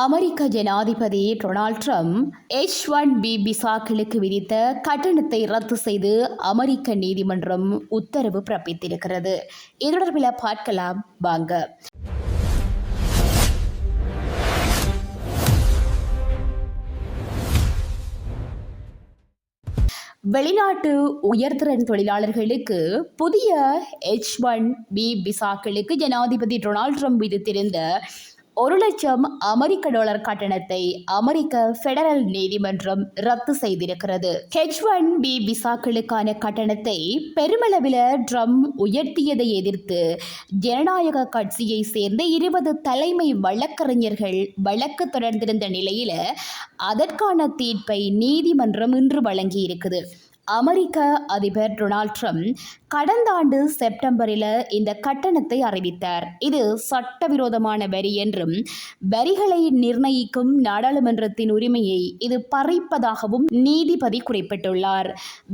அமெரிக்க ஜனாதிபதி Donald Trump H-1B விசாக்களுக்கு விதித்த கட்டணத்தை ரத்து செய்து அமெரிக்க நீதிமன்றம் உத்தரவு பிறப்பித்திருக்கிறது. இது தொடர்பில் பார்க்கலாம் வாங்க. வெளிநாட்டு உயர்திறன் தொழிலாளர்களுக்கு புதிய H-1B விசாக்களுக்கு ஜனாதிபதி டொனால்ட் ட்ரம்ப் விதித்திருந்த $1,00,000 அமெரிக்க கட்டணத்தை அமெரிக்க பெடரல் நீதிமன்றம் ரத்து செய்திருக்கிறது. H-1B விசாக்களுக்கான கட்டணத்தை பெருமளவில் ட்ரம்ப் உயர்த்தியதை எதிர்த்து ஜனநாயக கட்சியை சேர்ந்த 20 தலைமை வழக்கறிஞர்கள் வழக்கு தொடர்ந்திருந்த நிலையில் அதற்கான தீர்ப்பை நீதிமன்றம் இன்று வழங்கியிருக்குது. அமெரிக்க அதிபர் டொனால்ட் ட்ரம்ப் கடந்த ஆண்டு செப்டம்பரில் இந்த கட்டணத்தை அறிவித்தார். இது சட்டவிரோதமான வரி என்றும் வரிகளை நிர்ணயிக்கும் நாடாளுமன்றத்தின் உரிமையை இது பறிப்பதாகவும் நீதிபதி குறிப்பிட்டுள்ளார்.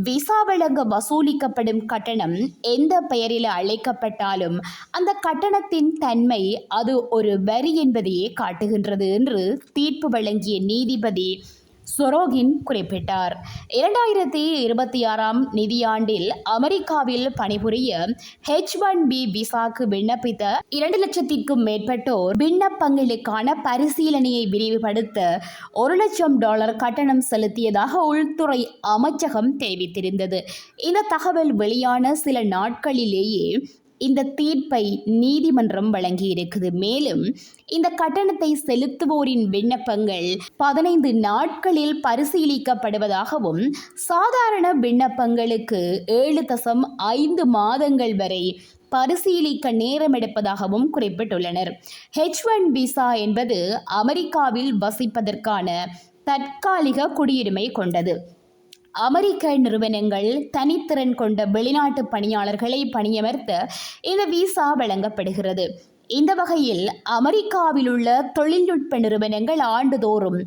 விசா வழங்க வசூலிக்கப்படும் கட்டணம் எந்த பெயரில் அழைக்கப்பட்டாலும் அந்த கட்டணத்தின் தன்மை அது ஒரு வரி என்பதையே காட்டுகின்றது என்று தீர்ப்பு வழங்கிய நீதிபதி சொரோகின் குறிப்பிட்டார். 2026 நிதியாண்டில் அமெரிக்காவில் பணிபுரிய H-1B விசாக்கு விண்ணப்பித்த 2,00,000க்கும் மேற்பட்டோர் விண்ணப்பங்களுக்கான பரிசீலனையை விரிவுபடுத்த $1,00,000 கட்டணம் செலுத்தியதாக உள்துறை அமைச்சகம் தெரிவித்திருந்தது. இந்த தகவல் வெளியான சில நாட்களிலேயே இந்த தீர்ப்பை நீதிமன்றம் வழங்கியிருக்குது. மேலும் இந்த கட்டணத்தை செலுத்துவோரின் விண்ணப்பங்கள் 15 நாட்களில் பரிசீலிக்கப்படுவதாகவும் சாதாரண விண்ணப்பங்களுக்கு 7.5 மாதங்கள் வரை பரிசீலிக்க நேரம் எடுப்பதாகவும் குறிப்பிட்டுள்ளனர். H-1 விசா என்பது அமெரிக்காவில் வசிப்பதற்கான தற்காலிக குடியுரிமை கொண்டது. அமெரிக்க நிறுவனங்கள் தனித்திறன் கொண்ட வெளிநாட்டு பணியாளர்களை பணியமர்த்த இந்த விசா வழங்கப்படுகிறது. இந்த வகையில் அமெரிக்காவில் உள்ள தொழில்நுட்ப நிறுவனங்கள் ஆண்டுதோறும்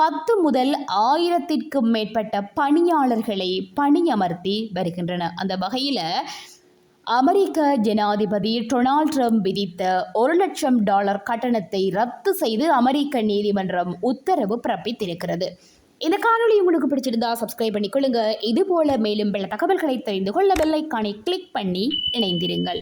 10 முதல் 1000க்கும் மேற்பட்ட பணியாளர்களை பணியமர்த்தி வருகின்றன. அந்த வகையில் அமெரிக்க ஜனாதிபதி டொனால்ட் ட்ரம்ப் விதித்த $1,00,000 கட்டணத்தை ரத்து செய்து அமெரிக்க நீதிமன்றம் உத்தரவு பிறப்பித்திருக்கிறது. இந்த காணொளி உங்களுக்கு பிடிச்சிருந்தா சப்ஸ்கிரைப் பண்ணிக்கொள்ளுங்க. இதுபோல மேலும் பல தகவல்களை தெரிந்து கொள்ள பெல் ஐகானை கிளிக் பண்ணி இணைந்திருங்கள்.